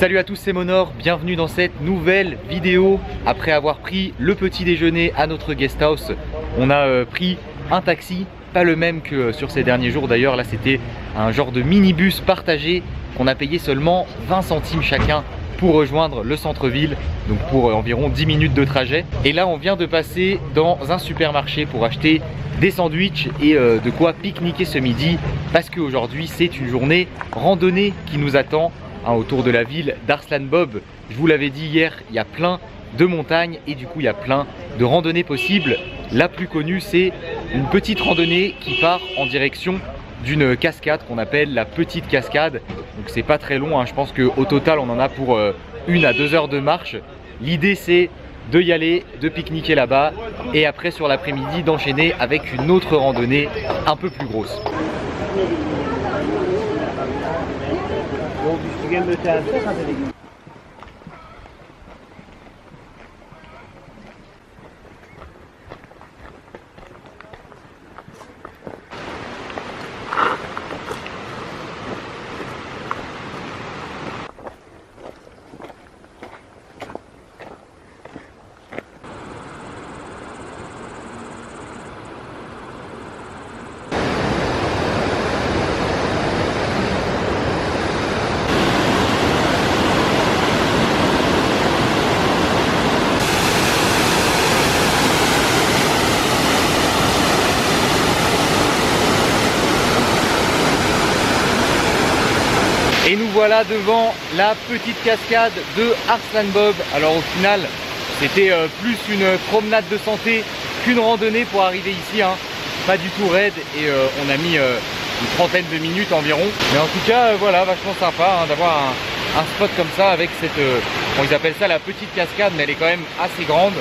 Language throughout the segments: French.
Salut à tous, c'est Monor, bienvenue dans cette nouvelle vidéo. Après avoir pris le petit déjeuner à notre guest house, on a pris un taxi, pas le même que sur ces derniers jours d'ailleurs. Là c'était un genre de minibus partagé qu'on a payé seulement 20 centimes chacun pour rejoindre le centre-ville, donc pour environ 10 minutes de trajet. Et là on vient de passer dans un supermarché pour acheter des sandwichs et de quoi pique-niquer ce midi, parce qu'aujourd'hui c'est une journée randonnée qui nous attend autour de la ville d'Arslan Bob. Je vous l'avais dit hier, il y a plein de montagnes et du coup il y a plein de randonnées possibles. La plus connue c'est une petite randonnée qui part en direction d'une cascade qu'on appelle la petite cascade. Donc c'est pas très long, hein. Je pense qu'au total on en a pour 1 à 2 heures de marche. L'idée c'est de y aller, de pique-niquer là-bas et après sur l'après-midi d'enchaîner avec une autre randonnée un peu plus grosse. Et nous voilà devant la petite cascade de Arslan Bob. Alors au final, c'était plus une promenade de santé qu'une randonnée pour arriver ici, hein. Pas du tout raide et on a mis une trentaine de minutes environ. Mais en tout cas, voilà, vachement sympa hein, d'avoir un spot comme ça avec cette, bon, ils appellent ça la petite cascade, mais elle est quand même assez grande.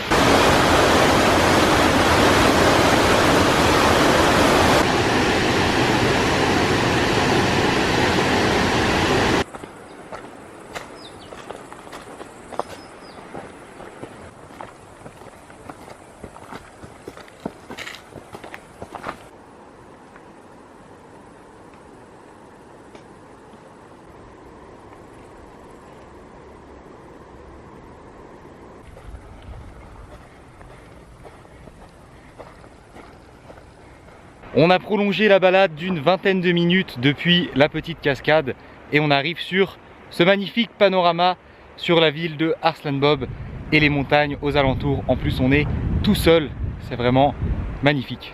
On a prolongé la balade d'une vingtaine de minutes depuis la petite cascade et on arrive sur ce magnifique panorama sur la ville de Arslan Bob et les montagnes aux alentours. En plus on est tout seul, c'est vraiment magnifique.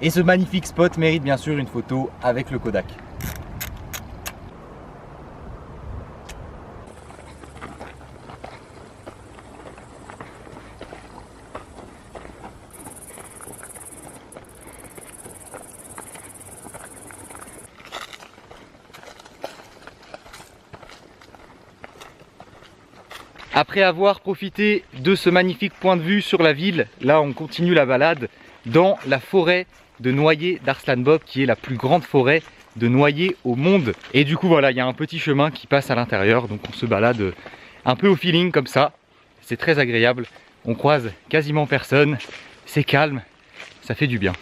Et ce magnifique spot mérite bien sûr une photo avec le Kodak. Après avoir profité de ce magnifique point de vue sur la ville, là on continue la balade dans la forêt de noyer d'Arslan Bob, qui est la plus grande forêt de noyer au monde. Et du coup voilà, il y a un petit chemin qui passe à l'intérieur, donc on se balade un peu au feeling comme ça. C'est très agréable, on croise quasiment personne, c'est calme, ça fait du bien.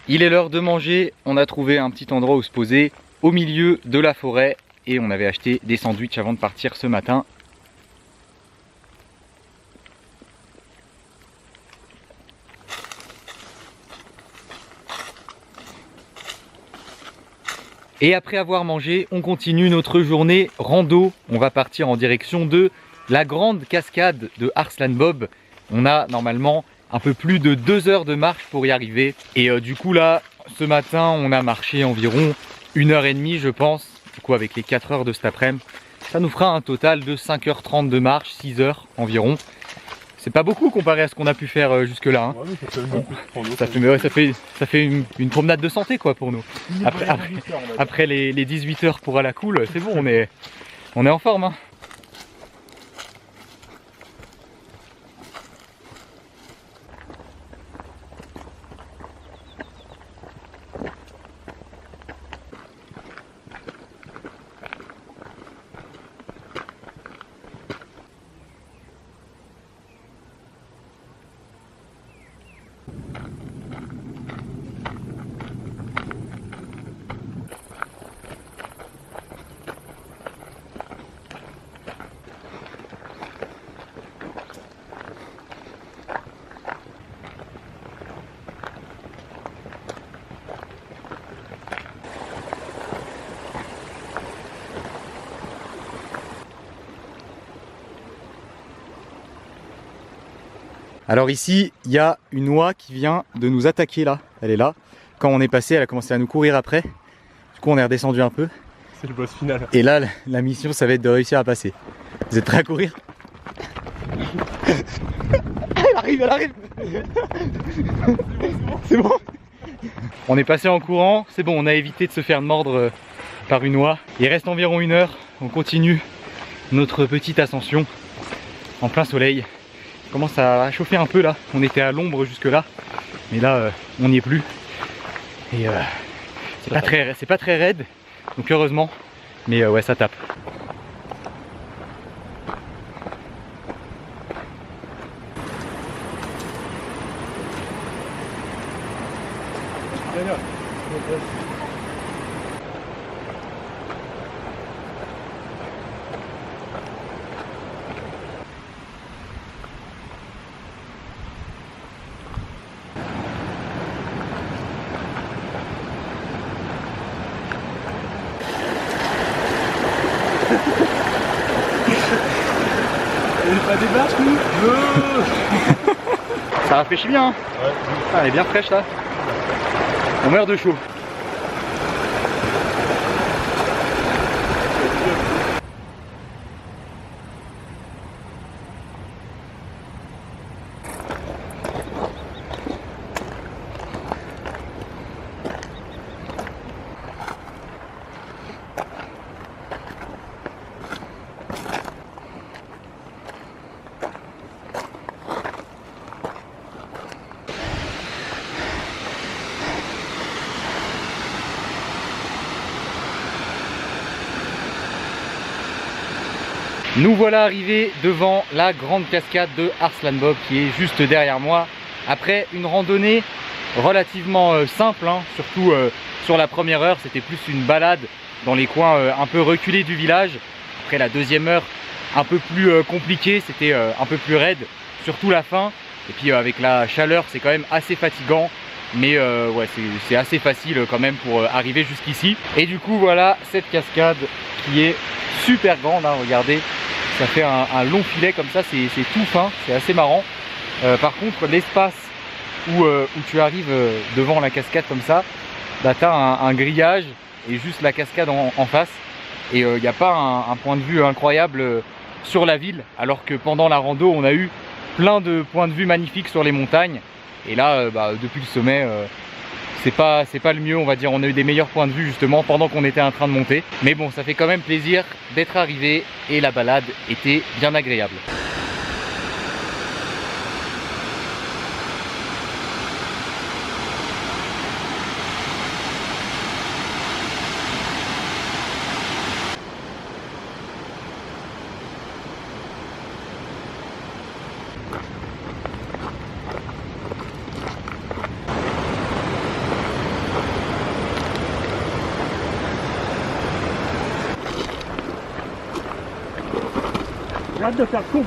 Il est l'heure de manger, on a trouvé un petit endroit où se poser au milieu de la forêt et on avait acheté des sandwichs avant de partir ce matin. Et après avoir mangé, on continue notre journée rando. On va partir en direction de la grande cascade de Arslan Bob. On a normalement un peu plus de 2 heures de marche pour y arriver. Et du coup là, ce matin, on a marché environ 1h30 je pense. Du coup avec les 4 heures de cet après-midi, ça nous fera un total de 5h30 de marche, 6 heures environ. C'est pas beaucoup comparé à ce qu'on a pu faire jusque là. Hein. Ouais, ça fait une promenade de santé quoi pour nous. Après les 18 heures pour à la cool, c'est bon, on est en forme. Hein. Alors ici, il y a une oie qui vient de nous attaquer là, elle est là. Quand on est passé, elle a commencé à nous courir après. Du coup, on est redescendu un peu. C'est le boss final. Et là, la mission, ça va être de réussir à passer. Vous êtes prêts à courir? Elle arrive, elle arrive. C'est bon. On est passé en courant, c'est bon, on a évité de se faire mordre par une oie. Il reste environ 1 heure, on continue notre petite ascension en plein soleil. Il commence à chauffer un peu là, on était à l'ombre jusque là, mais là on n'y est plus. Et c'est pas très raide, donc heureusement, mais ouais, ça tape. Pas des barres, Ça rafraîchit bien, hein. Ouais. Ah, elle est bien fraîche là. On meurt de chaud. Nous voilà arrivés devant la grande cascade de Arslanbob qui est juste derrière moi. Après une randonnée relativement simple, hein, surtout sur la première heure, c'était plus une balade dans les coins un peu reculés du village. Après la deuxième heure, un peu plus compliqué, c'était un peu plus raide, surtout la fin. Et puis avec la chaleur, c'est quand même assez fatigant. Mais ouais, c'est assez facile quand même pour arriver jusqu'ici. Et du coup, voilà cette cascade qui est super grande, hein, regardez. Ça fait un long filet comme ça, c'est tout fin, c'est assez marrant. Par contre, l'espace où tu arrives devant la cascade comme ça, bah, tu as un grillage et juste la cascade en face. Et il n'y a pas un point de vue incroyable sur la ville, alors que pendant la rando, on a eu plein de points de vue magnifiques sur les montagnes. Et là, bah, depuis le sommet, c'est pas le mieux, on va dire. On a eu des meilleurs points de vue justement pendant qu'on était en train de monter. Mais bon, ça fait quand même plaisir d'être arrivé et la balade était bien agréable. J'ai hâte de faire le con.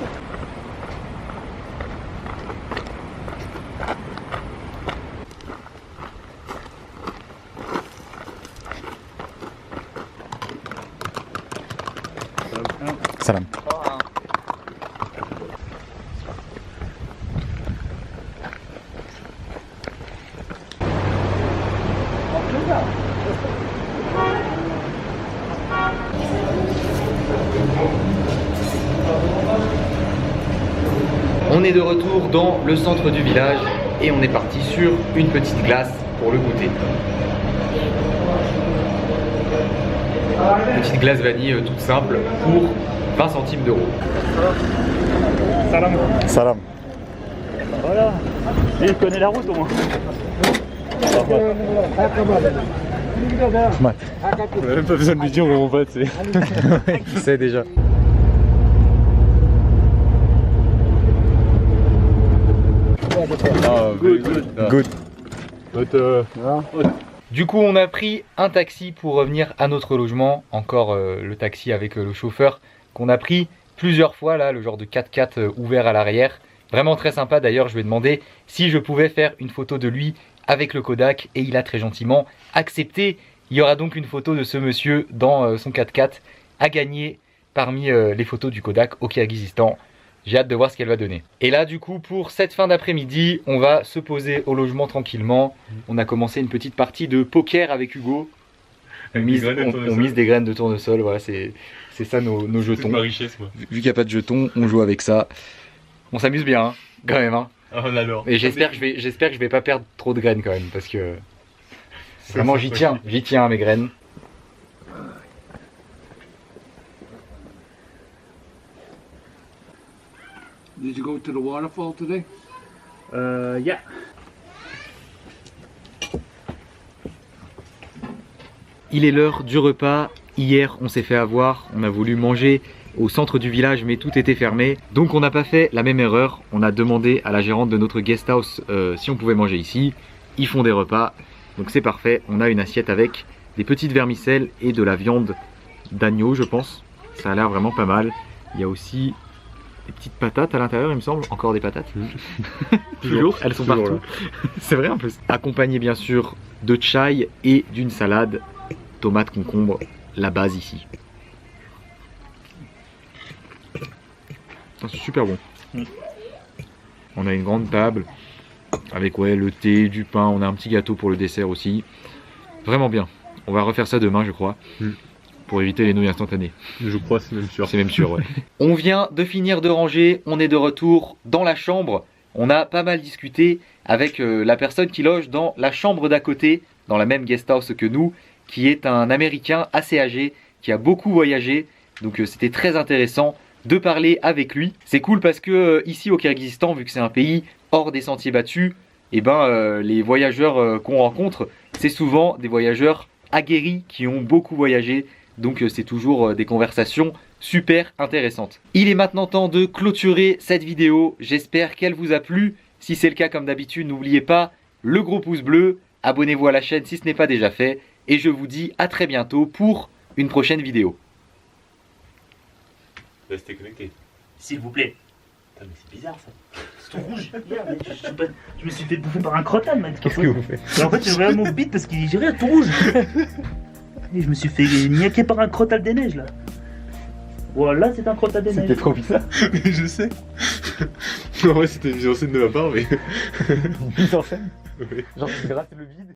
Salam. On est de retour dans le centre du village et on est parti sur une petite glace pour le goûter. Petite glace vanille toute simple pour 20 centimes d'euros. Salam. Salam. Voilà. Et il connaît la route au moins. On n'a même pas besoin de lui dire où on va, tu sais. Je sais déjà. Good. Du coup, on a pris un taxi pour revenir à notre logement. Encore le taxi avec le chauffeur qu'on a pris plusieurs fois, là, le genre de 4x4 ouvert à l'arrière. Vraiment très sympa. D'ailleurs, je lui ai demandé si je pouvais faire une photo de lui avec le Kodak et il a très gentiment accepté. Il y aura donc une photo de ce monsieur dans son 4x4 à gagner parmi les photos du Kodak au Kirghizistan. J'ai hâte de voir ce qu'elle va donner. Et là du coup pour cette fin d'après-midi, on va se poser au logement tranquillement. On a commencé une petite partie de poker avec Hugo. On mise des graines de tournesol, voilà c'est ça nos jetons. C'est ma richesse moi. Vu qu'il n'y a pas de jetons, on joue avec ça. On s'amuse bien hein, quand même hein. Ah, on adore. Et j'espère que je vais pas perdre trop de graines quand même parce que vraiment j'y tiens à mes graines. Did you go to the waterfall today? Yeah. Il est l'heure du repas. Hier, on s'est fait avoir. On a voulu manger au centre du village, mais tout était fermé. Donc, on n'a pas fait la même erreur. On a demandé à la gérante de notre guest house si on pouvait manger ici. Ils font des repas. Donc, c'est parfait. On a une assiette avec des petites vermicelles et de la viande d'agneau, je pense. Ça a l'air vraiment pas mal. Il y a aussi des petites patates à l'intérieur, il me semble. Encore des patates. Toujours, elles sont partout. C'est vrai en plus. Accompagné bien sûr de tchai et d'une salade, tomate, concombre, la base ici. C'est super bon. On a une grande table avec le thé, du pain, on a un petit gâteau pour le dessert aussi. Vraiment bien. On va refaire ça demain je crois. Pour éviter les nouilles instantanées. Je crois, c'est même sûr. C'est même sûr, ouais. On vient de finir de ranger, on est de retour dans la chambre. On a pas mal discuté avec la personne qui loge dans la chambre d'à côté, dans la même guest house que nous, qui est un Américain assez âgé, qui a beaucoup voyagé. Donc c'était très intéressant de parler avec lui. C'est cool parce que ici au Kyrgyzstan, vu que c'est un pays hors des sentiers battus, et les voyageurs qu'on rencontre, c'est souvent des voyageurs aguerris qui ont beaucoup voyagé. Donc c'est toujours des conversations super intéressantes. Il est maintenant temps de clôturer cette vidéo. J'espère qu'elle vous a plu. Si c'est le cas comme d'habitude, n'oubliez pas le gros pouce bleu. Abonnez-vous à la chaîne si ce n'est pas déjà fait. Et je vous dis à très bientôt pour une prochaine vidéo. Restez connectés. S'il vous plaît. Putain, mais c'est bizarre ça. C'est tout rouge. Regarde, je me suis fait bouffer par un crottal, man. Qu'est-ce que vous faites? Et en fait, j'ai regardé mon bite parce qu'il j'ai rien tout rouge. Et je me suis fait niaquer par un crottal des neiges là. Voilà, c'est un crottal des neiges. C'était trop bizarre. Mais je sais. En vrai, c'était une mise en scène de ma part, mais. Mise en scène. Ouais. Genre tu grattes le vide.